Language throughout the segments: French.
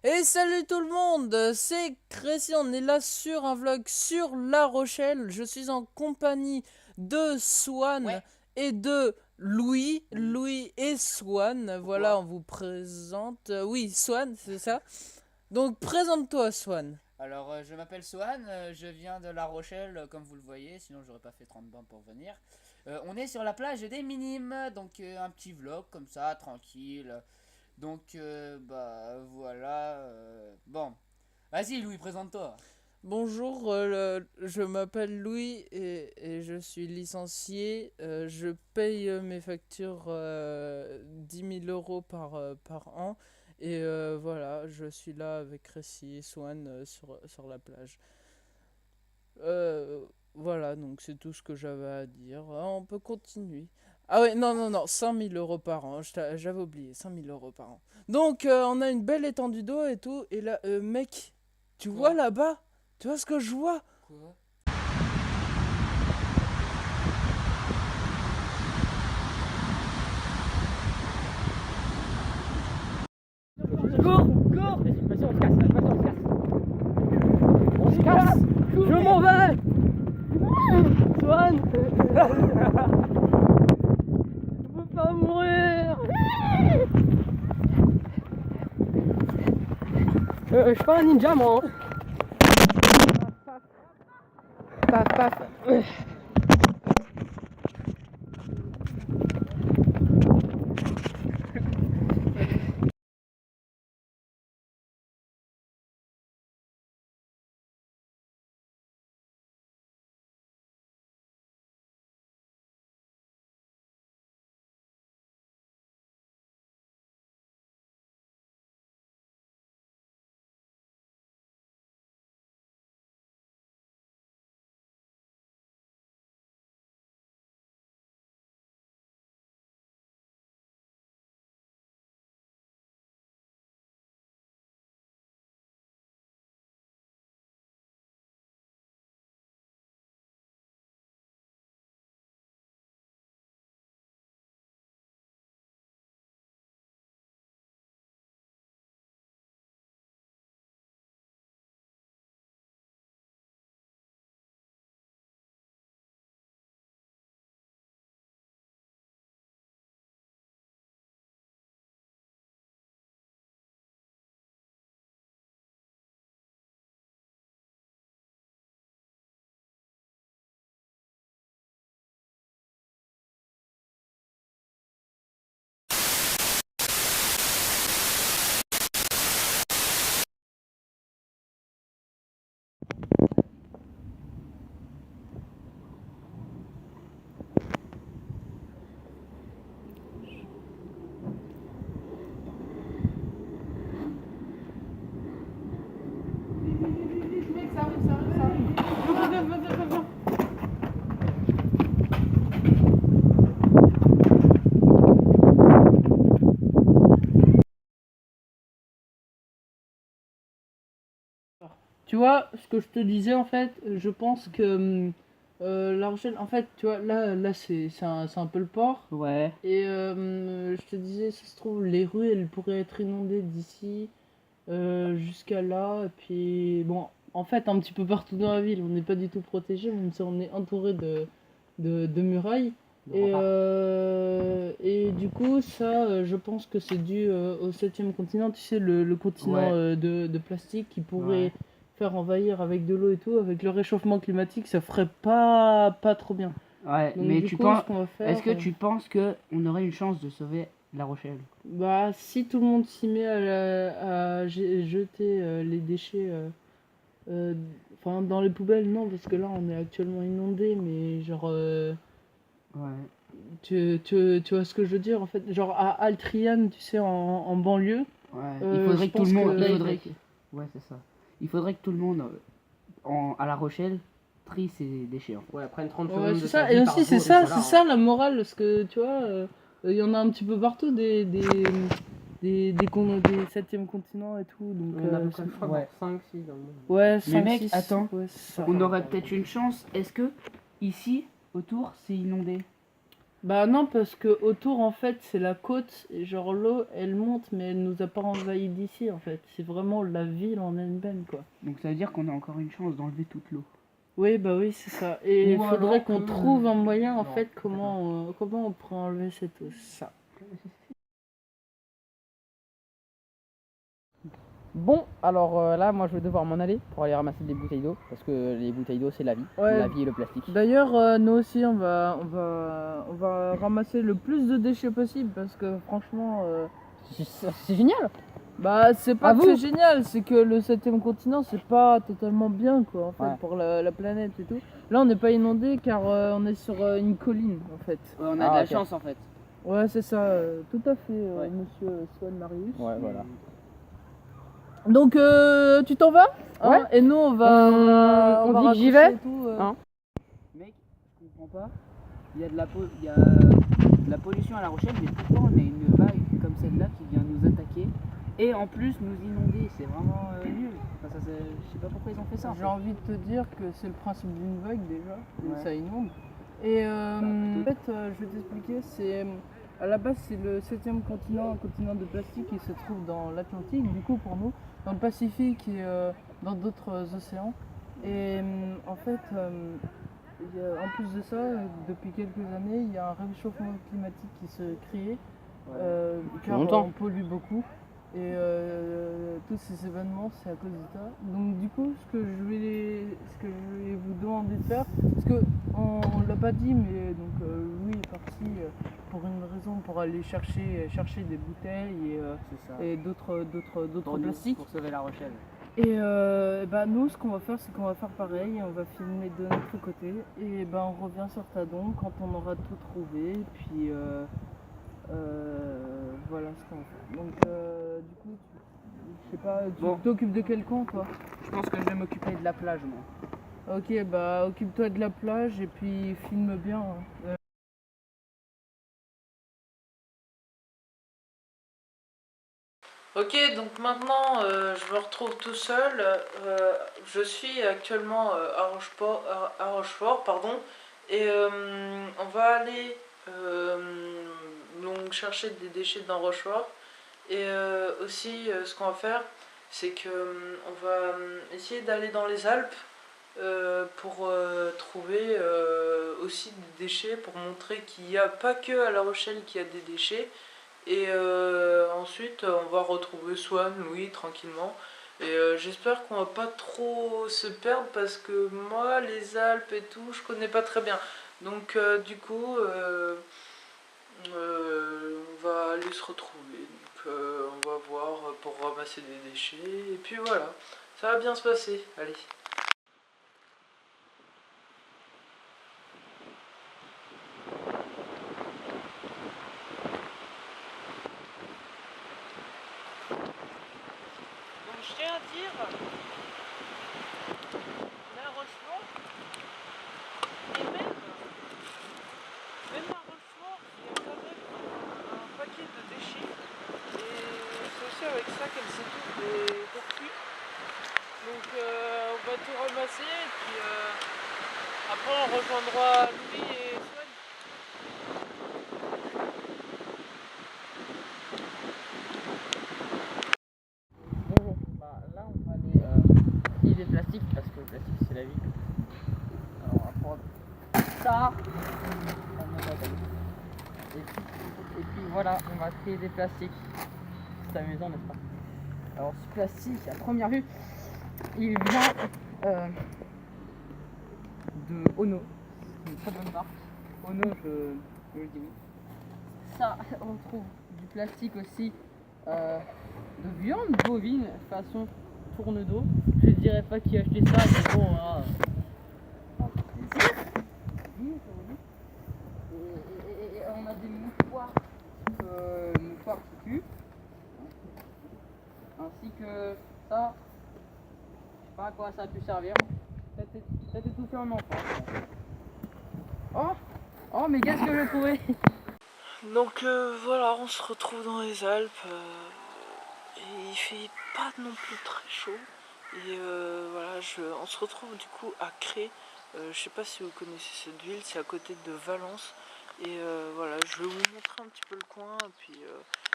Et salut tout le monde, c'est Crécy, on est là sur un vlog sur La Rochelle. Je suis en compagnie de Swan Ouais. et de Louis, Oui. Louis et Swan. Voilà, Pourquoi? on vous présente. Oui, Swan, c'est ça. Donc présente-toi, Swan. Alors, je m'appelle Swan, je viens de La Rochelle, comme vous le voyez, sinon j'aurais pas fait 30 bandes pour venir. On est sur la plage des Minimes, donc un petit vlog comme ça, tranquille. Donc, bah voilà. Bon, vas-y Louis, présente-toi. Bonjour, je m'appelle Louis et je suis licencié. Je paye mes factures 10 000 euros par an. Et voilà, je suis là avec Crécy et Swan sur la plage. Euh, voilà, donc c'est tout ce que j'avais à dire. On peut continuer. Ah ouais, non, non, non, 5 000 euros par an. J'avais oublié, 5 000 euros par an. Donc on a une belle étendue d'eau et tout. Et là, mec, tu vois Quoi? là-bas? Tu vois ce que je vois? Quoi? Cours, cours. Vas-y, on se casse, vas-y, on se casse. On se casse. Je m'en vais. Swan. Je peux pas mourir. Je suis pas un ninja, moi. Paf, paf. Mec, ça arrive, ça arrive, ça arrive. Viens. Tu vois, ce que je te disais en fait, je pense que La Rochelle, en fait, tu vois, là c'est un peu le port. Ouais. Et je te disais, ça se trouve, les rues, elles pourraient être inondées d'ici jusqu'à là. Et puis, bon, en fait, un petit peu partout dans la ville, on n'est pas du tout protégé, même si on est entouré de murailles. Et du coup, ça, je pense que c'est dû au septième continent, tu sais, le continent Ouais. de plastique qui pourrait Ouais. faire envahir avec de l'eau et tout. Avec le réchauffement climatique, ça ferait pas trop bien. Ouais, Donc mais du tu coup, penses, ce qu'on va est-ce faire, que tu penses que on aurait une chance de sauver La Rochelle? bah si tout le monde s'y met à jeter les déchets, euh, enfin dans les poubelles, non, parce que là on est actuellement inondé, mais genre, Ouais. tu vois ce que je veux dire en fait, genre à Altriane, tu sais, en banlieue, Ouais. Il je faudrait que tout le pense que monde, il là il va faudrait être. que, ouais, c'est ça. Il faudrait que tout le monde à La Rochelle trie ses déchets en fait. Ouais, prenne 30 Ouais, secondes c'est de sa ça, et vie par aussi c'est jour et ça, voilà. c'est ça la morale, parce que tu vois, il y en a un petit peu partout des 7 continents et tout, donc On en a à peu près, je crois, Ouais. 5, 6 dans le monde. ouais, Mais 5 mec, 6 attends, ouais, c'est ça. on aurait peut-être une chance. Est-ce que ici autour c'est inondé? Bah non, parce que autour, en fait, c'est la côte, et genre l'eau, elle monte, mais elle nous a pas envahi d'ici, en fait. C'est vraiment la ville en elle-même, quoi. Donc ça veut dire qu'on a encore une chance d'enlever toute l'eau. Oui, bah oui, c'est ça. Et il Ou faudrait alors qu'on que- trouve un moyen, en Non, fait, comment on pourrait enlever cette eau. Ça. Bon, alors là, moi je vais devoir m'en aller pour aller ramasser des bouteilles d'eau, parce que les bouteilles d'eau c'est la vie, Ouais. la vie et le plastique. D'ailleurs, nous aussi, on va ramasser le plus de déchets possible, parce que franchement... C'est génial. Bah, c'est pas À que vous. c'est génial, c'est que le 7e continent, c'est pas totalement bien, quoi, en fait, Ouais. pour la planète et tout. Là, on n'est pas inondé car on est sur une colline, en fait. Ouais, on a de la chance en fait. Ouais, c'est ça, tout à fait, Ouais. monsieur Swan Marius. Ouais, voilà. Donc, tu t'en vas hein. Ouais. Et nous, on va On dit que j'y raccrocher vais et tout, Hein. Mec, je comprends pas. Il y a de la pollution à La Rochelle, mais pourtant on a une vague comme celle-là qui vient nous attaquer et en plus nous inonder. C'est vraiment nul. Enfin, je sais pas pourquoi ils ont fait ça. en J'ai fait. envie de te dire que c'est le principe d'une vague déjà, et Ouais. ça inonde. Et en plutôt. fait, je vais t'expliquer, c'est à la base c'est le 7e continent, un continent de plastique qui se trouve dans l'Atlantique, du coup pour nous, dans le Pacifique et dans d'autres océans. Et en fait, en plus de ça, depuis quelques années, il y a un réchauffement climatique qui se crée, car longtemps. on pollue beaucoup. Et tous ces événements, c'est à cause de ça. Donc du coup, ce que je vais vous demander de faire, parce que on l'a pas dit, mais donc Louis est parti pour une raison, pour aller chercher des bouteilles C'est ça. et d'autres Pour nous, plastiques. pour sauver La Rochelle. Et bah nous, ce qu'on va faire, c'est qu'on va faire pareil, on va filmer de notre côté, et ben on revient sur Tadon quand on aura tout trouvé, et puis voilà ce qu'on va faire. Donc du coup, je sais pas, tu Bon. t'occupes de quel coin toi? Je pense que je vais m'occuper de la plage moi. Ok, bah occupe-toi de la plage et puis filme bien. Hein. Ok, donc maintenant je me retrouve tout seul. Je suis actuellement à Rochefort, pardon, et on va aller donc chercher des déchets dans Rochefort. Et aussi, ce qu'on va faire, c'est que on va essayer d'aller dans les Alpes pour trouver aussi des déchets, pour montrer qu'il n'y a pas que à La Rochelle qu'il y a des déchets. Et ensuite, on va retrouver Swan, Louis, tranquillement. Et j'espère qu'on va pas trop se perdre parce que moi, les Alpes et tout, je connais pas très bien. Donc du coup, on va aller se retrouver. Donc on va voir pour ramasser des déchets. Et puis voilà, ça va bien se passer. Allez. Donc je tiens à dire, la Rochefort, et même à Rochefort, il y a quand même un paquet de déchets. Et c'est aussi avec ça qu'elle s'étouffe des tortues. Donc on va tout ramasser et puis après on rejoindra Louis et Swan. Bonjour. Bah, là on va aller trier des plastiques parce que le plastique c'est la vie. Alors on va prendre ça. Et puis voilà, on va trier des plastiques. C'est amusant n'est-ce pas? Alors ce plastique à première vue il vient de Ono. C'est une très bonne marque. Ono je le dis oui. Ça on trouve du plastique aussi de viande bovine façon tourne d'eau. Je dirais pas qui a acheté ça, mais bon, voilà. Et on a des mouchoirs qui puent. Ainsi que ça, je sais pas à quoi ça a pu servir. Peut-être étouffer un enfant. Oh, mais qu'est-ce que j'ai trouvé? Donc voilà, on se retrouve dans les Alpes. Et il fait pas non plus très chaud. Et voilà, on se retrouve du coup à Cré. Je sais pas si vous connaissez cette ville, c'est à côté de Valence. Et voilà, je vais vous montrer un petit peu le coin. Et puis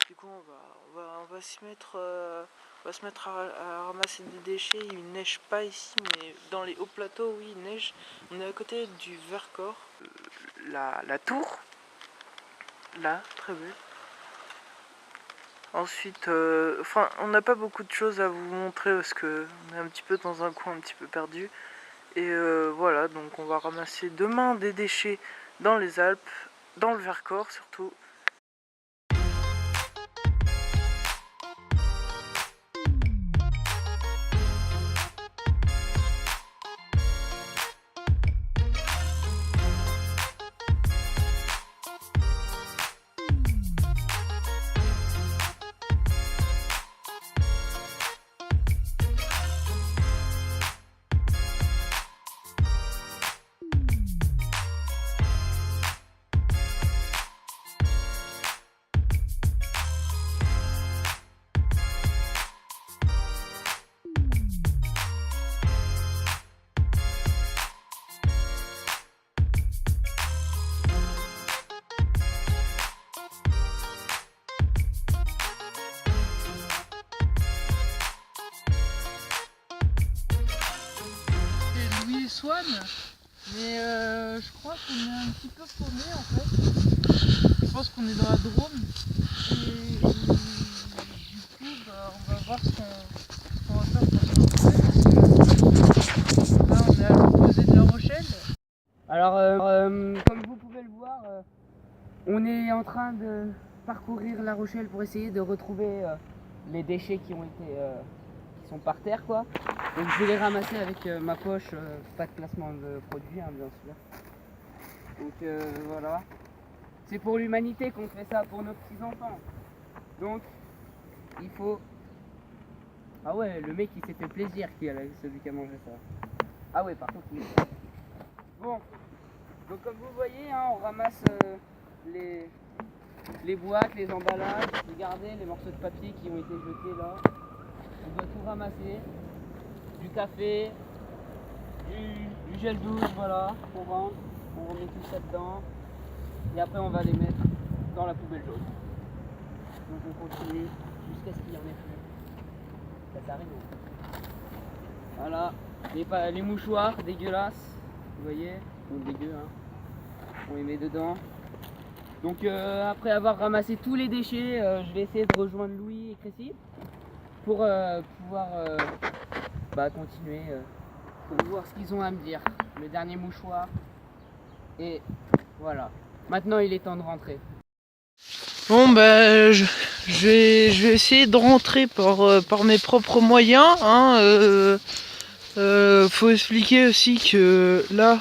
du coup, on va se mettre, à ramasser des déchets. Il neige pas ici, mais dans les hauts plateaux, oui, il neige. On est à côté du Vercors. La tour, là, très belle. Ensuite, on n'a pas beaucoup de choses à vous montrer parce que on est un petit peu dans un coin un petit peu perdu. Et voilà, donc on va ramasser demain des déchets dans les Alpes, dans le Vercors surtout. Swan, mais je crois qu'on est un petit peu paumé en fait. Je pense qu'on est dans la Drôme et du coup on va voir ce qu'on va faire pour là on est à l'opposé de La Rochelle. Alors, comme vous pouvez le voir, on est en train de parcourir La Rochelle pour essayer de retrouver les déchets qui sont par terre, quoi. Donc je vais les ramasser avec ma poche, pas de placement de produit, hein, bien sûr. Donc voilà. C'est pour l'humanité qu'on fait ça, pour nos petits-enfants. Donc, il faut... Ah ouais, le mec il s'est fait plaisir, celui qui a mangé ça. Ah ouais, par contre, oui. Bon, donc comme vous voyez, hein, on ramasse les boîtes, les emballages. Regardez les morceaux de papier qui ont été jetés là. On doit tout ramasser. Du café, du gel douche, voilà, on rentre, on remet tout ça dedans. Et après on va les mettre dans la poubelle jaune. Donc on continue jusqu'à ce qu'il n'y en ait plus. Ça arrive. Voilà, les mouchoirs dégueulasses, vous voyez, ou dégueu, hein. On les met dedans. Donc après avoir ramassé tous les déchets, je vais essayer de rejoindre Louis et Crécy pour pouvoir continuer, pour voir ce qu'ils ont à me dire. Le dernier mouchoir. Et voilà. Maintenant il est temps de rentrer. Bon ben je vais essayer de rentrer par mes propres moyens, hein. Faut expliquer aussi que là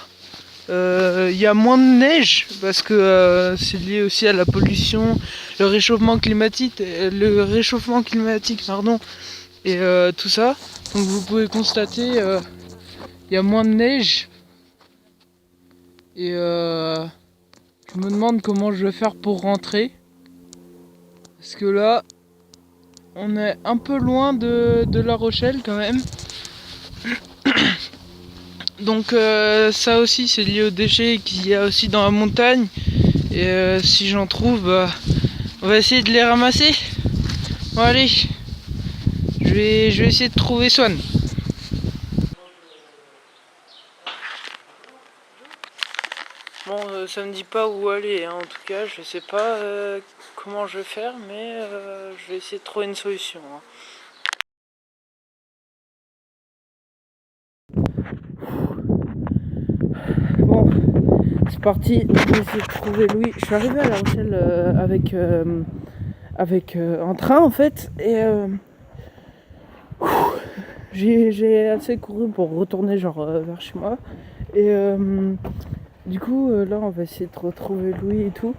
il y a moins de neige parce que c'est lié aussi à la pollution, le réchauffement climatique pardon, et tout ça. Donc vous pouvez constater il y a moins de neige et je me demande comment je vais faire pour rentrer parce que là on est un peu loin de La Rochelle quand même. Donc ça aussi c'est lié aux déchets qu'il y a aussi dans la montagne. Et si j'en trouve, on va essayer de les ramasser. Bon allez, je vais essayer de trouver Swan. Bon, ça me dit pas où aller, hein. En tout cas je sais pas comment je vais faire, mais je vais essayer de trouver une solution, hein. Bon, c'est parti, je vais essayer de trouver Louis. Je suis arrivé à La Rochelle en train en fait, et j'ai assez couru pour retourner vers chez moi. Et du coup là on va essayer de retrouver Louis et tout.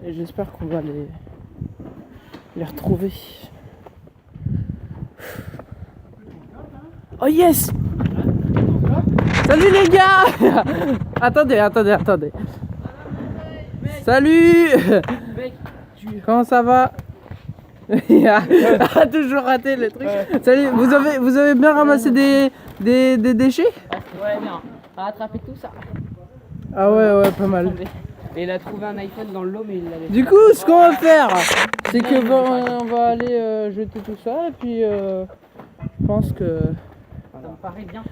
Et j'espère qu'on va les retrouver. Oh yes! Salut les gars! Attendez. Salut! Comment ça va? Ah, toujours raté le truc. Salut, vous avez bien ramassé des déchets? Ouais, bien. On va attraper tout ça. Ah ouais, pas mal. Et il a trouvé un iPhone dans l'eau, mais il l'avait. Du coup, ce qu'on va faire, c'est que on va aller jeter tout ça, et puis je pense que Ça me paraît bien.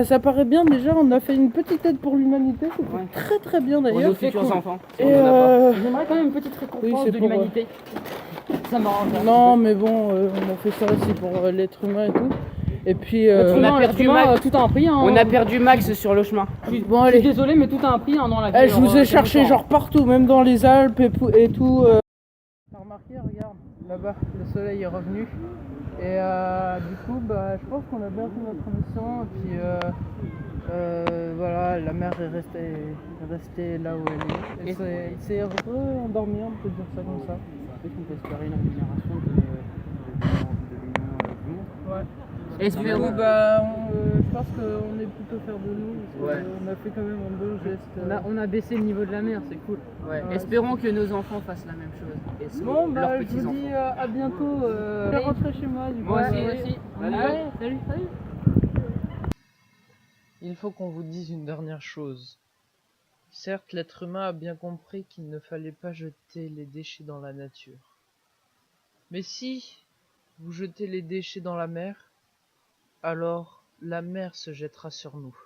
ça paraît bien déjà. On a fait une petite aide pour l'humanité, c'était Ouais. très très bien Pour nos d'ailleurs. futurs enfants. si Et on en a pas. j'aimerais quand même une petite récompense c'est de pour, l'humanité. Ça m'arrange. non, mais bon, on a fait ça aussi pour l'être humain et tout. Et puis, On a perdu Max. tout a un prix. Hein. On a perdu Max sur le chemin. Bon, Je suis allez. désolé, mais tout a un prix dans la vie. Eh, je vous ai cherché genre partout, même dans les Alpes et tout. T'as remarqué, regarde, là-bas, le soleil est revenu. Et du coup, bah, je pense qu'on a bien fait notre mission. Et puis, voilà, la mer est restée là où elle est. Et il s'est endormi, on peut dire ça comme ça. Peut-être qu'on peut espérer une amélioration de l'union du monde. Ouais. Espérons. Du coup, bah, je pense qu'on est plutôt fiers de nous. Parce Ouais. qu'on a fait quand même un beau geste. On a baissé le niveau de la mer, c'est cool. Ouais. Ouais. Espérons que nos enfants fassent la même chose. Et Bon, leurs bah, je petits vous enfants. dis à bientôt. Je vais rentrer chez moi, du coup. Moi Ouais. aussi. Allez, salut. Il faut qu'on vous dise une dernière chose. Certes, l'être humain a bien compris qu'il ne fallait pas jeter les déchets dans la nature. Mais si vous jetez les déchets dans la mer, alors la mer se jettera sur nous.